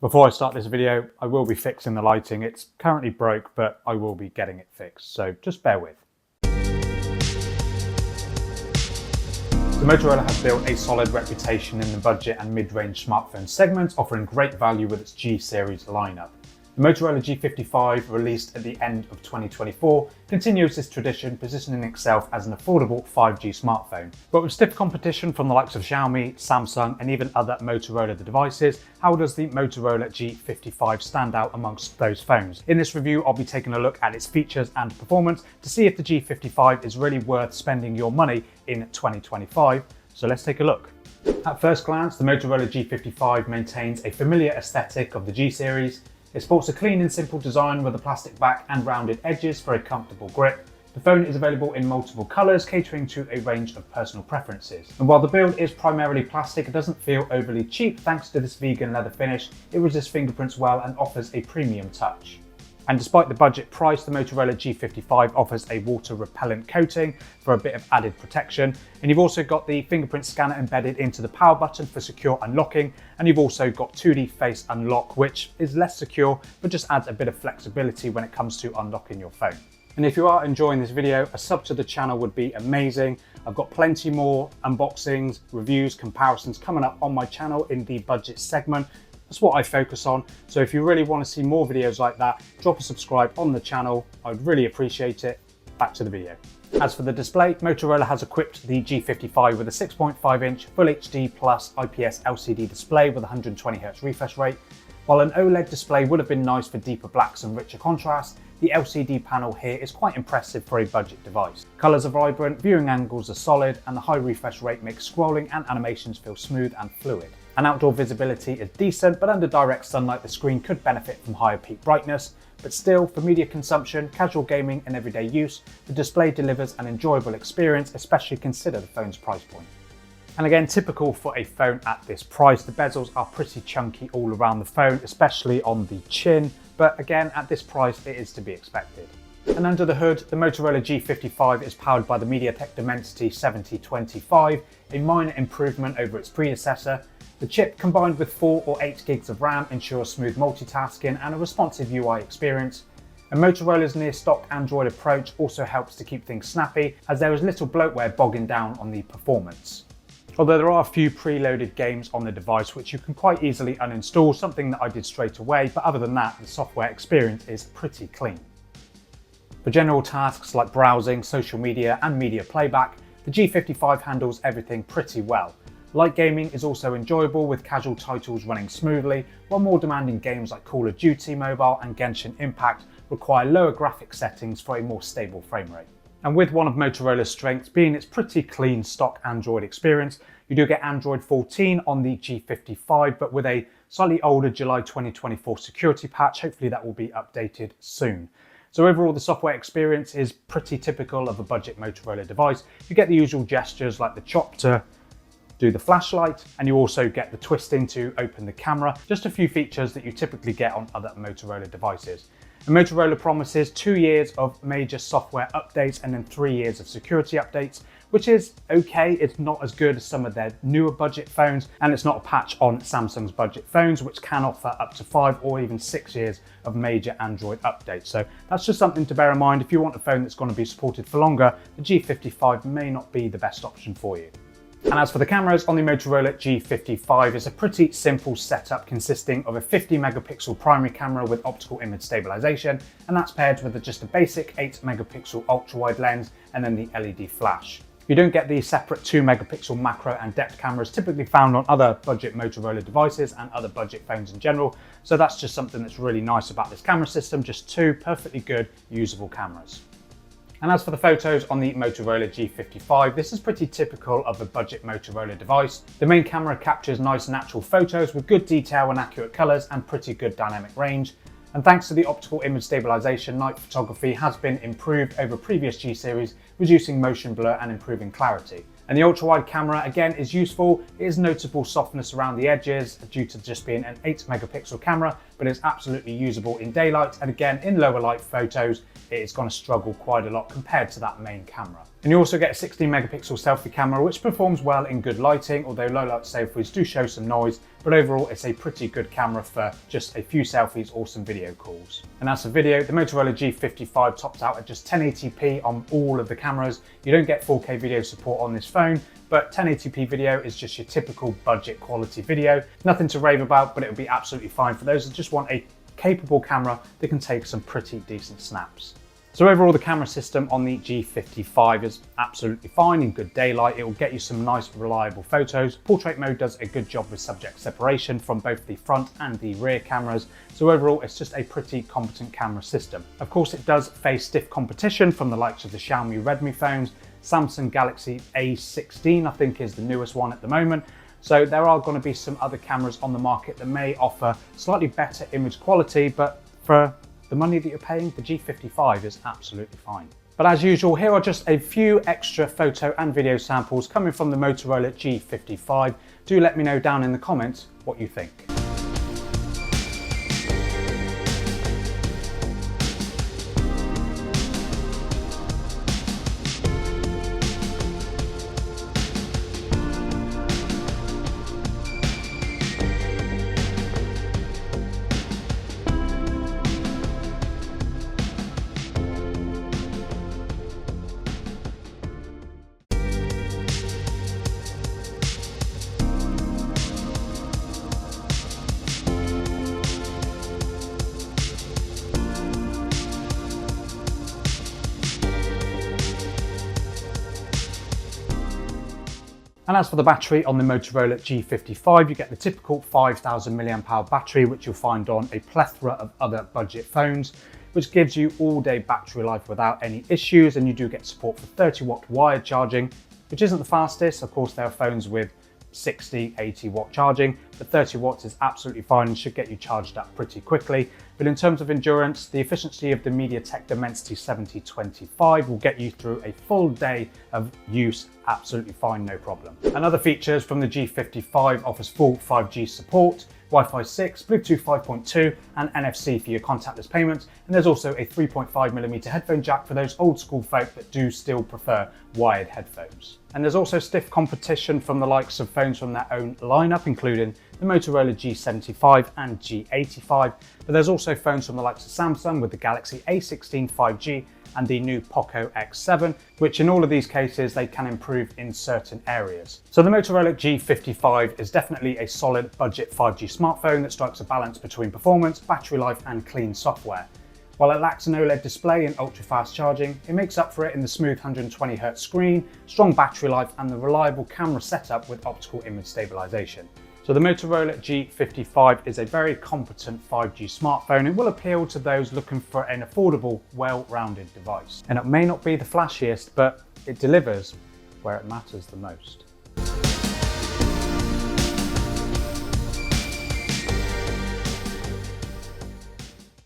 Before I start this video, I will be fixing the lighting. It's currently broke, but I will be getting it fixed, so just bear with. So Motorola has built a solid reputation in the budget and mid-range smartphone segments, offering great value with its G series lineup. The Motorola G55, released at the end of 2024, continues this tradition, positioning itself as an affordable 5G smartphone. But with stiff competition from the likes of Xiaomi, Samsung and even other Motorola devices, how does the Motorola G55 stand out amongst those phones? In this review, I'll be taking a look at its features and performance to see if the G55 is really worth spending your money in 2025. So let's take a look. At first glance, the Motorola G55 maintains a familiar aesthetic of the G series. It sports a clean and simple design with a plastic back and rounded edges for a comfortable grip. The phone is available in multiple colours, catering to a range of personal preferences. And while the build is primarily plastic, it doesn't feel overly cheap thanks to this vegan leather finish. It resists fingerprints well and offers a premium touch. And despite the budget price, the Motorola G55 offers a water-repellent coating for a bit of added protection. And you've also got the fingerprint scanner embedded into the power button for secure unlocking. And you've also got 2D face unlock, which is less secure, but just adds a bit of flexibility when it comes to unlocking your phone. And if you are enjoying this video, a sub to the channel would be amazing. I've got plenty more unboxings, reviews, comparisons coming up on my channel in the budget segment. That's what I focus on. So if you really want to see more videos like that, drop a subscribe on the channel. I'd really appreciate it. Back to the video. As for the display, Motorola has equipped the G55 with a 6.5-inch Full HD Plus IPS LCD display with 120Hz refresh rate. While an OLED display would have been nice for deeper blacks and richer contrast, the LCD panel here is quite impressive for a budget device. Colours are vibrant, viewing angles are solid, and the high refresh rate makes scrolling and animations feel smooth and fluid. And outdoor visibility is decent, but under direct sunlight the screen could benefit from higher peak brightness. But still, for media consumption, casual gaming and everyday use, the display delivers an enjoyable experience, especially consider the phone's price point. And again, typical for a phone at this price, the bezels are pretty chunky all around the phone, especially on the chin. But again, at this price, it is to be expected. And under the hood, the Motorola G55 is powered by the Mediatek Dimensity 7025, a minor improvement over its predecessor. The chip, combined with 4 or 8 gigs of RAM, ensures smooth multitasking and a responsive UI experience. And Motorola's near-stock Android approach also helps to keep things snappy, as there is little bloatware bogging down on the performance. Although there are a few preloaded games on the device which you can quite easily uninstall, something that I did straight away, but other than that, the software experience is pretty clean. For general tasks like browsing, social media and media playback, the G55 handles everything pretty well. Light gaming is also enjoyable with casual titles running smoothly, while more demanding games like Call of Duty Mobile and Genshin Impact require lower graphic settings for a more stable frame rate. And with one of Motorola's strengths being its pretty clean stock Android experience, you do get Android 14 on the G55, but with a slightly older July 2024 security patch. Hopefully that will be updated soon. So overall, the software experience is pretty typical of a budget Motorola device. You get the usual gestures like the chop to do the flashlight, and you also get the twisting to open the camera, just a few features that you typically get on other Motorola devices. And Motorola promises 2 years of major software updates and then 3 years of security updates, which is okay. It's not as good as some of their newer budget phones, and it's not a patch on Samsung's budget phones, which can offer up to 5 or even 6 years of major Android updates. So that's just something to bear in mind. If you want a phone that's going to be supported for longer, the G55 may not be the best option for you. And as for the cameras on the Motorola G55, it's a pretty simple setup consisting of a 50 megapixel primary camera with optical image stabilization, and that's paired with just a basic 8 megapixel ultra-wide lens and then the LED flash. You don't get the separate 2 megapixel macro and depth cameras typically found on other budget Motorola devices and other budget phones in general, so that's just something that's really nice about this camera system, just 2 perfectly good usable cameras. And as for the photos on the Motorola G55, this is pretty typical of a budget Motorola device. The main camera captures nice natural photos with good detail and accurate colours and pretty good dynamic range. And thanks to the optical image stabilization, night photography has been improved over previous G series, reducing motion blur and improving clarity. And the ultra-wide camera again is useful. It is notable softness around the edges due to just being an 8 megapixel camera, but it's absolutely usable in daylight. And again, in lower light photos, it is going to struggle quite a lot compared to that main camera. And you also get a 16 megapixel selfie camera, which performs well in good lighting, although low light selfies do show some noise, but overall it's a pretty good camera for just a few selfies or some video calls. And as for video, the Motorola G55 tops out at just 1080p on all of the cameras. You don't get 4K video support on this phone, but 1080p video is just your typical budget quality video. Nothing to rave about, but it would be absolutely fine for those that just want a capable camera that can take some pretty decent snaps. So overall, the camera system on the G55 is absolutely fine in good daylight. It will get you some nice, reliable photos. Portrait mode does a good job with subject separation from both the front and the rear cameras. So overall, it's just a pretty competent camera system. Of course, it does face stiff competition from the likes of the Xiaomi Redmi phones. Samsung Galaxy A16, I think, is the newest one at the moment. So there are going to be some other cameras on the market that may offer slightly better image quality, but for the money that you're paying, the G55 is absolutely fine. But as usual, here are just a few extra photo and video samples coming from the Motorola G55. Do let me know down in the comments what you think. And as for the battery on the Motorola G55, you get the typical 5000 mAh battery, which you'll find on a plethora of other budget phones, which gives you all day battery life without any issues. And you do get support for 30-watt wired charging, which isn't the fastest. Of course, there are phones with 60, 80-watt charging, but 30 watts is absolutely fine and should get you charged up pretty quickly. But in terms of endurance, the efficiency of the Mediatek Dimensity 7025 will get you through a full day of use absolutely fine, no problem. And other features from the G55 offers full 5G support, Wi-Fi 6, Bluetooth 5.2 and NFC for your contactless payments. And there's also a 3.5mm headphone jack for those old school folk that do still prefer wired headphones. And there's also stiff competition from the likes of phones from their own lineup, including the Motorola G75 and G85. But there's also phones from the likes of Samsung with the Galaxy A16 5G and the new Poco X7, which in all of these cases, they can improve in certain areas. So the Motorola G55 is definitely a solid budget 5G smartphone that strikes a balance between performance, battery life, and clean software. While it lacks an OLED display and ultra-fast charging, it makes up for it in the smooth 120Hz screen, strong battery life, and the reliable camera setup with optical image stabilization. So the Motorola G55 is a very competent 5G smartphone and will appeal to those looking for an affordable, well-rounded device. And it may not be the flashiest, but it delivers where it matters the most.